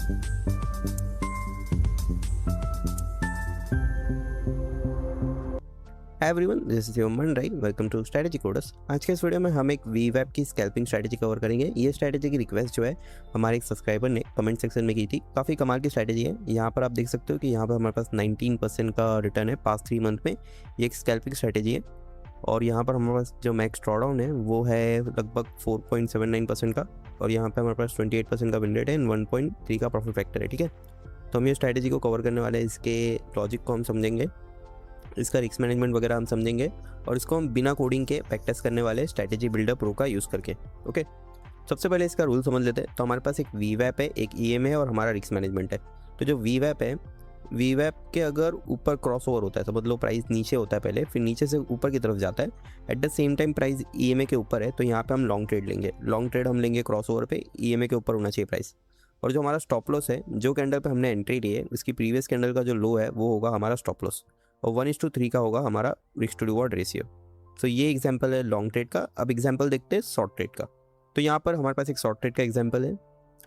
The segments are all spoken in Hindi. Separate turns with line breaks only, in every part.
Hi everyone, this is human right. Welcome to Strategy Coders. आज के इस वीडियो में हम एक वीवैप की स्कैल्पिंग स्ट्रैटेजी कवर करेंगे। ये स्ट्रैटेजी की रिक्वेस्ट जो है हमारे एक सब्सक्राइबर ने कमेंट सेक्शन में की थी। काफ़ी कमाल की स्ट्रैटेजी है। यहाँ पर आप देख सकते हो कि यहाँ पर हमारे पास 19% का रिटर्न है पास्ट 3 मंथ में। ये एक स्कैल्पिंग स्ट्रैटेजी है और यहाँ पर हमारे पास जो मैक्स ड्रॉडाउन है वो है लगभग 4.79% का, और यहाँ पर हमारे पास 28% का विन रेट है एंड 1.3 का प्रॉफिट फैक्टर है। ठीक है, तो हम ये स्ट्रैटेजी को कवर करने वाले हैं। इसके लॉजिक को हम समझेंगे, इसका रिस्क मैनेजमेंट वगैरह हम समझेंगे, और इसको हम बिना कोडिंग के प्रैक्टिस करने वाले स्ट्रैटेजी बिल्डर प्रो का यूज़ करके। ओके, सबसे पहले इसका रूल समझ लेते हैं। तो हमारे पास एक वीवैप है, एक ईएम है और हमारा रिस्क मैनेजमेंट है। तो जो वीवैप है, वीवैप के अगर ऊपर क्रॉस ओवर होता है, तो मतलब प्राइस नीचे होता है पहले, फिर नीचे से ऊपर की तरफ जाता है, at the same time price EMA के ऊपर है, तो यहाँ पे हम लॉन्ग ट्रेड लेंगे। लॉन्ग ट्रेड हम लेंगे क्रॉस ओवर पे, ईएमए के ऊपर होना चाहिए प्राइस। और जो हमारा स्टॉप लॉस है, जो कैंडल पे हमने एंट्री ली है, उसकी प्रीवियस कैंडल का जो लो है वो होगा हमारा स्टॉप लॉस, और 1:3 का होगा हमारा रिस्क टू रिवॉर्ड रेशियो। सो ये एग्जांपल है लॉन्ग ट्रेड का। अब एग्जांपल देखते हैं शॉर्ट ट्रेड का। तो यहाँ पर हमारे पास एक शॉर्ट ट्रेड का एग्जांपल है।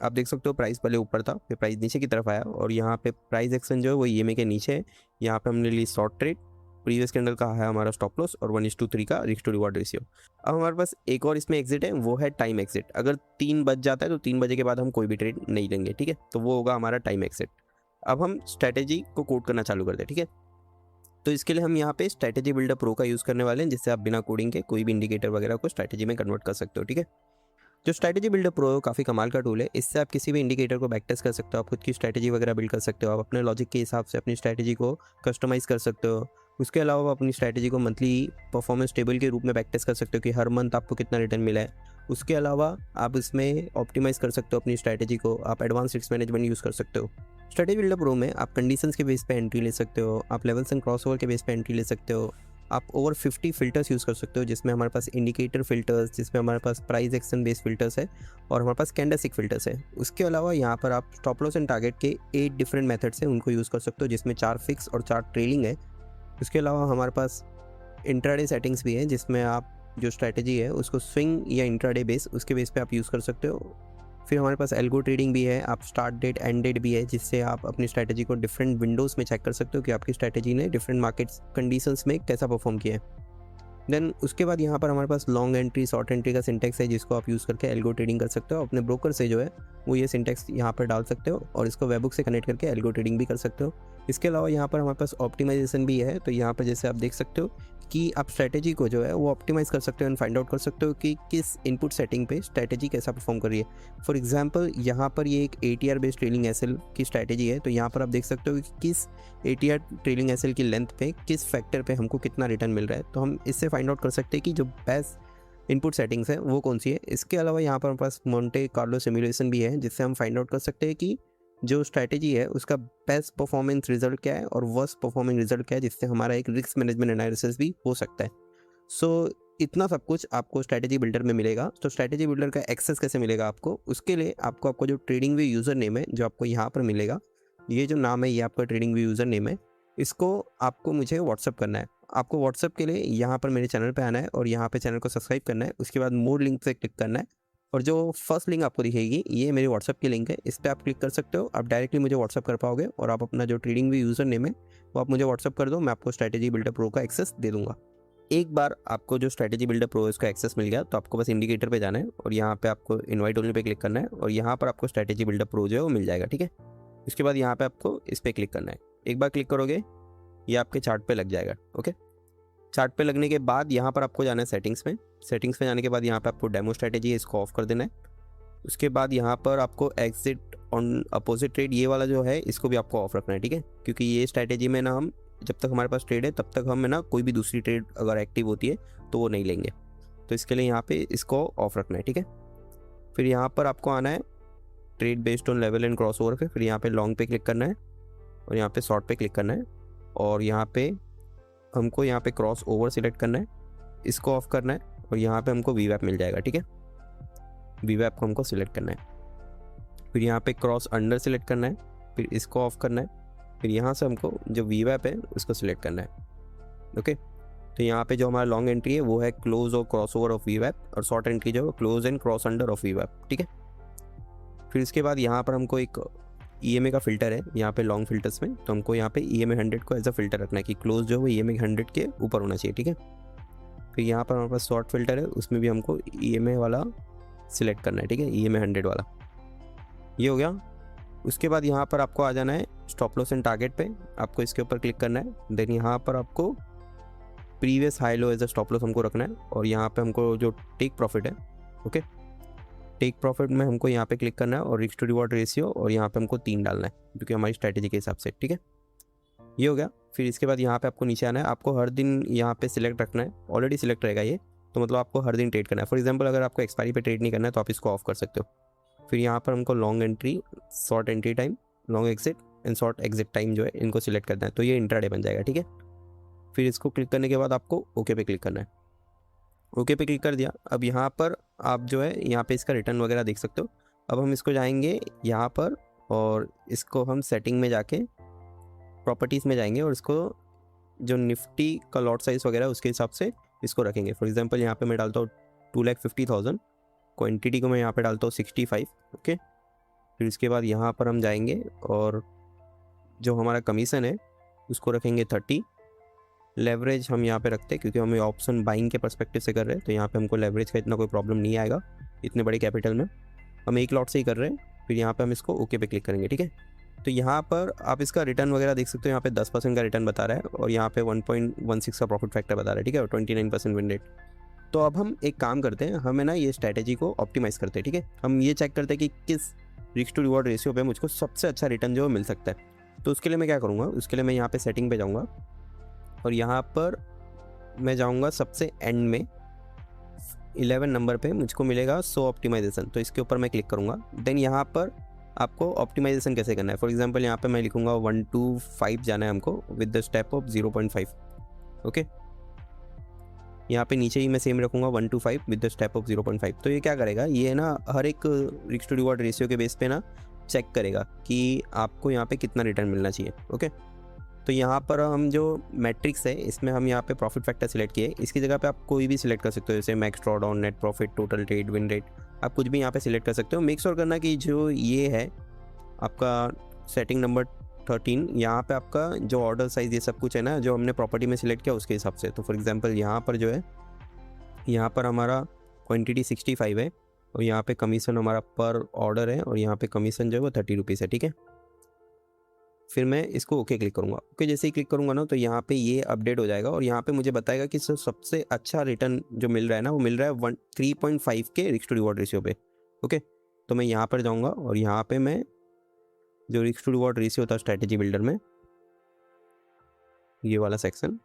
आप देख सकते हो प्राइस पहले ऊपर था, फिर प्राइस नीचे की तरफ आया, और यहाँ पे प्राइस एक्शन जो है वो ईएमए के नीचे है। यहाँ पे हमने ली शॉर्ट ट्रेड, प्रीवियस कैंडल का है हमारा स्टॉप लॉस और 1:3 का रिस्क टू रिवॉर्ड रेशियो। अब हमारे पास एक और इसमें एग्जिट है, वो है टाइम एग्जिट। अगर 3 बज जाता है तो 3 बजे के बाद हम कोई भी ट्रेड नहीं लेंगे। ठीक है, तो वो होगा हमारा टाइम एग्जिट। अब हम स्ट्रैटेजी को कोड करना चालू करते हैं। ठीक है, तो इसके लिए हम यहाँ पे स्ट्रैटेजी बिल्डर प्रो का यूज़ करने वाले हैं, जिससे आप बिना कोडिंग के कोई भी इंडिकेटर वगैरह को स्ट्रैटेजी में कन्वर्ट कर सकते हो। ठीक है, जो स्ट्रैटेजी बिल्डर प्रो काफ़ी कमाल का टूल है। इससे आप किसी भी इंडिकेटर को बैक टेस्ट कर सकते हो, आप खुद की स्ट्रैटेजी वगैरह बिल्ड कर सकते हो, आप अपने लॉजिक के हिसाब से अपनी स्ट्रैटेजी को कस्टमाइज़ कर सकते हो। उसके अलावा आप अपनी स्ट्रैटेजी को मंथली परफॉर्मेंस टेबल के रूप में बैक टेस्ट कर सकते हो कि हर मंथ आपको कितना रिटर्न मिला है। उसके अलावा आप इसमें ऑप्टिमाइज़ कर सकते हो अपनी स्ट्रैटेजी को, आप एडवांस रिस्क मैनेजमेंट यूज़ कर सकते हो। स्ट्रैटेजी बिल्डर प्रो में आप कंडीशंस के बेस पे एंट्री ले सकते हो, आप लेवल्स एंड क्रॉसओवर के बेस पे एंट्री ले सकते हो, आप ओवर 50 फिल्टर्स यूज़ कर सकते हो, जिसमें हमारे पास इंडिकेटर फिल्टर्स, जिसमें हमारे पास प्राइस एक्शन बेस्ड फिल्टर्स है, और हमारे पास कैंडलस्टिक फिल्टर्स है। उसके अलावा यहाँ पर आप स्टॉप लॉस एंड टारगेट के 8 डिफरेंट मेथड्स हैं, उनको यूज़ कर सकते हो, जिसमें 4 फिक्स और 4 ट्रेलिंग है। उसके अलावा हमारे पास इंट्राडे सेटिंग्स भी है, जिसमें आप जो स्ट्रैटेजी है उसको स्विंग या इंट्राडे बेस, उसके बेस पे आप यूज़ कर सकते हो। फिर हमारे पास एल्गो ट्रेडिंग भी है, आप स्टार्ट डेट एंड डेट भी है, जिससे आप अपनी स्ट्रैटेजी को डिफरेंट विंडोज़ में चेक कर सकते हो कि आपकी स्ट्रैटेजी ने डिफरेंट मार्केट्स कंडीशंस में कैसा परफॉर्म किया है। देन उसके बाद यहाँ पर हमारे पास लॉन्ग एंट्री, शॉर्ट एंट्री का सिंटेक्स है, जिसको आप यूज़ करके एल्गो ट्रेडिंग कर सकते हो। अपने ब्रोकर से जो है वो ये सिंटेक्स यहाँ पर डाल सकते हो, और इसको वेबबुक से कनेक्ट करके एल्गो ट्रेडिंग भी कर सकते हो। इसके अलावा यहाँ पर हमारे पास ऑप्टिमाइजेशन भी है। तो यहाँ पर जैसे आप देख सकते हो कि आप स्ट्रैटेजी को जो है वो ऑप्टिमाइज़ कर सकते हो एंड फाइंड आउट कर सकते हो कि किस इनपुट सेटिंग पे स्ट्रैटेजी कैसा परफॉर्म कर रही है। फॉर एग्जांपल यहाँ पर ये एक ATR बेस्ड ट्रेलिंग एसएल की स्ट्रैटेजी है, तो यहाँ पर आप देख सकते हो कि किस ATR ट्रेलिंग एसएल की लेंथ पे, किस फैक्टर पे हमको कितना रिटर्न मिल रहा है। तो हम इससे फाइंड आउट कर सकते हैं कि जो बेस्ट इनपुट सेटिंग्स है वो कौन सी है। इसके अलावा यहाँ पर हमारे पास मोंटे कार्लो सिमुलेशन भी है, जिससे हम फाइंड आउट कर सकते हैं कि जो स्ट्रैटेजी है उसका बेस्ट परफॉर्मेंस रिजल्ट क्या है और वर्स्ट परफॉर्मिंग रिजल्ट क्या है, जिससे हमारा एक रिस्क मैनेजमेंट एनालिसिस भी हो सकता है। सो इतना सब कुछ आपको स्ट्रैटेजी बिल्डर में मिलेगा। तो स्ट्रैटेजी बिल्डर का एक्सेस कैसे मिलेगा आपको, उसके लिए आपको जो ट्रेडिंग व्यू यूज़र नेम है जो आपको यहाँ पर मिलेगा, ये जो नाम है ये आपका ट्रेडिंग व्यू यूज़र नेम है, इसको आपको मुझे व्हाट्सअप करना है। आपको व्हाट्सअप के लिए यहाँ पर मेरे चैनल पर आना है और यहाँ पर चैनल को सब्सक्राइब करना है। उसके बाद मोर लिंक पर क्लिक करना है, और जो फर्स्ट लिंक आपको दिखेगी ये मेरी व्हाट्सअप की लिंक है, इस पर आप क्लिक कर सकते हो। आप डायरेक्टली मुझे व्हाट्सअप कर पाओगे, और आप अपना जो ट्रेडिंग व्यू यूज़र नेम है वो आप मुझे व्हाट्सअप कर दो, मैं आपको स्ट्रैटेजी बिल्डर प्रो का एक्सेस दे दूँगा। एक बार आपको जो स्ट्रैटेजी बिल्डर प्रो इसका एक्सेस मिल गया, तो आपको बस इंडिकेटर पे जाना है और यहाँ पे आपको इनवाइट ओनली पे क्लिक करना है, और यहाँ पर आपको स्ट्रैटेजी बिल्डर प्रो जो है वो मिल जाएगा। ठीक है, उसके बाद यहाँ पे आपको इस पर क्लिक करना है। एक बार क्लिक करोगे ये आपके चार्ट पे लग जाएगा। ओके, चार्ट पे लगने के बाद यहाँ पर आपको जाना है सेटिंग्स में। सेटिंग्स में जाने के बाद यहाँ पे आपको डेमो स्ट्रैटेजी है, इसको ऑफ कर देना है। उसके बाद यहाँ पर आपको एग्जिट ऑन अपोजिट ट्रेड ये वाला जो है इसको भी आपको ऑफ रखना है। ठीक है, क्योंकि ये स्ट्रैटेजी में ना हम जब तक हमारे पास ट्रेड है तब तक हम ना कोई भी दूसरी ट्रेड अगर एक्टिव होती है तो वो नहीं लेंगे, तो इसके लिए यहाँ पे इसको ऑफ रखना है। ठीक है, फिर यहाँ पर आपको आना है trade based on level and cross over पे, फिर यहाँ पे लॉन्ग पे क्लिक करना है और यहाँ पे शॉर्ट पे क्लिक करना है, और यहाँ पे हमको यहाँ पे क्रॉस ओवर सिलेक्ट करना है, इसको ऑफ करना है, और यहाँ पे हमको वीवैप मिल जाएगा। ठीक है, वीवैप को हमको सिलेक्ट करना है, फिर यहाँ पे क्रॉस अंडर सिलेक्ट करना है, फिर इसको ऑफ करना है, फिर यहाँ से हमको जो वीवैप है उसको सिलेक्ट करना है। ओके, तो यहाँ पे जो हमारा लॉन्ग एंट्री है वो है क्लोज और क्रॉस ओवर ऑफ वीवैप, और शॉर्ट एंट्री जो है close and cross under of वीवैप। ठीक है, फिर इसके बाद यहाँ पर हमको एक EMA का फ़िल्टर है यहाँ पे लॉन्ग फिल्टर्स में, तो हमको यहाँ पे EMA 100 को एज अ फ़िल्टर रखना है कि क्लोज जो है वो EMA 100 के ऊपर होना चाहिए, ठीक है। फिर यहाँ पर हमारे पास शॉर्ट फिल्टर है, उसमें भी हमको EMA वाला सिलेक्ट करना है, ठीक है, EMA 100 वाला। ये हो गया। उसके बाद यहाँ पर आपको आ जाना है स्टॉप लॉस एंड टारगेट पे, आपको इसके ऊपर क्लिक करना है। देन यहाँ पर आपको previous high low as a stop loss हमको रखना है, और यहाँ पे हमको जो टेक प्रॉफिट है, ओके, टेक प्रॉफिट में हमको यहाँ पे क्लिक करना है और रिस्क टू रिवॉर्ड रेशियो, और यहाँ पे हमको 3 डालना है क्योंकि हमारी स्ट्रैटेजी के हिसाब से, ठीक है। ये हो गया। फिर इसके बाद यहाँ पे आपको नीचे आना है, आपको हर दिन यहाँ पे सिलेक्ट रखना है, ऑलरेडी सिलेक्ट रहेगा ये, तो मतलब आपको हर दिन ट्रेड करना है। फॉर एग्जांपल अगर आपको एक्सपायरी पे ट्रेड नहीं करना है तो आप इसको ऑफ कर सकते हो। फिर यहाँ पर हमको long entry, short entry time, long exit and short exit time जो है इनको सिलेक्ट करना है, तो ये इंट्राडे बन जाएगा, ठीक है। फिर इसको क्लिक करने के बाद आपको ओके पे क्लिक करना है। ओके पे क्लिक कर दिया। अब यहाँ पर आप जो है यहाँ पे इसका रिटर्न वगैरह देख सकते हो। अब हम इसको जाएंगे यहाँ पर और इसको हम सेटिंग में जाके प्रॉपर्टीज़ में जाएंगे और इसको जो निफ्टी का लॉट साइज वगैरह उसके हिसाब से इसको रखेंगे। फॉर एग्जांपल यहाँ पे मैं डालता हूँ 2,50,000, क्वांटिटी को मैं यहाँ पे डालता हूँ 65, ओके। फिर इसके बाद यहाँ पर हम जाएंगे और जो हमारा कमीशन है उसको रखेंगे 30। लेवरेज हम यहाँ पे रखते हैं क्योंकि हमें ऑप्शन बाइंग के पर्सपेक्टिव से कर रहे हैं, तो यहाँ पे हमको लेवरेज का इतना कोई प्रॉब्लम नहीं आएगा इतने बड़े कैपिटल में, हम एक लॉट से ही कर रहे हैं। फिर यहाँ पे हम इसको ओके पे क्लिक करेंगे, ठीक है। तो यहाँ पर आप इसका रिटर्न वगैरह देख सकते हो, यहाँ पे 10% का रिटर्न बता रहा है और यहाँ पे 1.16 का प्रॉफिट फैक्टर बता रहा है, ठीक है, और 29% विन रेट। तो अब हम एक काम करते हैं, हमें ना ये स्ट्रैटेजी को ऑप्टिमाइज़ करते हैं, ठीक है। हम ये चेक करते हैं कि किस रिस्क टू रिवॉर्ड रेशियो पे मुझको सबसे अच्छा रिटर्न जो मिल सकता है। तो उसके लिए मैं क्या करूँगा, उसके लिए मैं यहाँ पे सेटिंग पे जाऊँगा और यहाँ पर मैं जाऊँगा सबसे एंड में 11 नंबर पे मुझको मिलेगा शो ऑप्टिमाइजेशन, तो इसके ऊपर मैं क्लिक करूँगा। देन यहाँ पर आपको ऑप्टिमाइजेशन कैसे करना है, फॉर एग्जांपल यहाँ पे मैं लिखूँगा 1 to 5 जाना है हमको with the step of 0.5, okay. यहाँ पे नीचे ही मैं सेम रखूँगा 1 to 5 with the step of 0.5। तो ये क्या करेगा, ये ना हर एक रिस्क टू रिवॉर्ड रेशियो के बेस पे ना चेक करेगा कि आपको यहाँ पे कितना रिटर्न मिलना चाहिए, ओके। तो यहाँ पर हम जो मैट्रिक्स है इसमें हम यहाँ पे प्रॉफिट फैक्टर सिलेक्ट किए, इसकी जगह पे आप कोई भी सिलेक्ट कर सकते हो, जैसे max drawdown, net profit, total trade, win rate, आप कुछ भी यहाँ पे सिलेक्ट कर सकते हो। मेक श्योर करना कि जो ये है आपका सेटिंग नंबर 13, यहाँ पे आपका जो ऑर्डर साइज़ ये सब कुछ है ना जो हमने प्रॉपर्टी में सिलेक्ट किया उसके हिसाब से। तो फॉर एग्जांपल यहाँ पर जो है, यहाँ पर हमारा क्वांटिटी 65 है और यहाँ पे कमीशन हमारा पर ऑर्डर है और यहाँ पे कमीशन जो है वो 30 रुपीज़ है, ठीक है। फिर मैं इसको ओके क्लिक करूँगा। ओके जैसे ही क्लिक करूँगा ना तो यहाँ पे ये अपडेट हो जाएगा और यहाँ पे मुझे बताएगा कि सबसे अच्छा रिटर्न जो मिल रहा है ना वो मिल रहा है 3.5 के रिस्क टू रिवॉर्ड रेशियो पे, ओके। तो मैं यहाँ पर जाऊँगा और यहाँ पे मैं जो रिस्क टू रिवॉर्ड रेशियो होता है स्ट्रैटेजी बिल्डर में, ये वाला सेक्शन,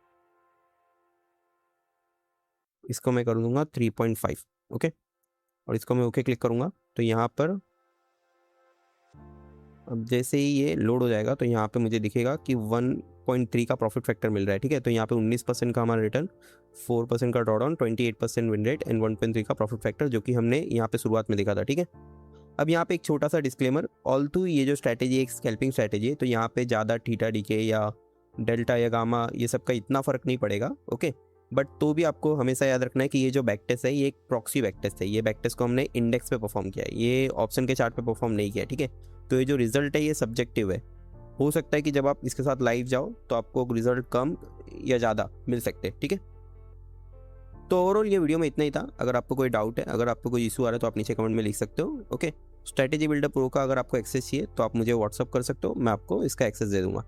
इसको मैं कर दूँगा 3.5, ओके। और इसको मैं ओके क्लिक करूँगा तो यहाँ पर अब जैसे ही ये लोड हो जाएगा तो यहाँ पे मुझे दिखेगा कि 1.3 का प्रॉफिट फैक्टर मिल रहा है, ठीक है। तो यहाँ पे 19% का हमारा रिटर्न, 4% का ड्रॉडाउन, 28% विन रेट एंड 1.3 का प्रॉफिट फैक्टर, जो कि हमने यहाँ पे शुरुआत में देखा था, ठीक है। अब यहाँ पे एक छोटा सा डिस्क्लेमर, ऑल्दो ये जो स्ट्रैटेजी एक स्कैल्पिंग स्ट्रैटेजी है तो यहाँ पे ज़्यादा थीटा डीके या डेल्टा या गामा ये सब का इतना फ़र्क नहीं पड़ेगा, ओके। बट तो भी आपको हमेशा याद रखना है कि ये जो बैक टेस्ट है ये एक प्रॉक्सी बैक टेस्ट है, ये बैक टेस्ट को हमने इंडेक्स पे परफॉर्म किया है, ये ऑप्शन के चार्ट पे परफॉर्म नहीं किया, ठीक है। तो ये जो रिजल्ट है ये सब्जेक्टिव है, हो सकता है कि जब आप इसके साथ लाइव जाओ तो आपको रिजल्ट कम या ज़्यादा मिल सकते हैं, ठीक है। तो ओवरऑल ये वीडियो में इतना ही था। अगर आपको कोई डाउट है, अगर आपको कोई इशू आ रहा है तो आप नीचे कमेंट में लिख सकते हो, ओके। स्ट्रैटेजी बिल्डर प्रो का अगर आपको एक्सेस चाहिए तो आप मुझे व्हाट्सअप कर सकते हो, मैं आपको इसका एक्सेस दे दूँगा।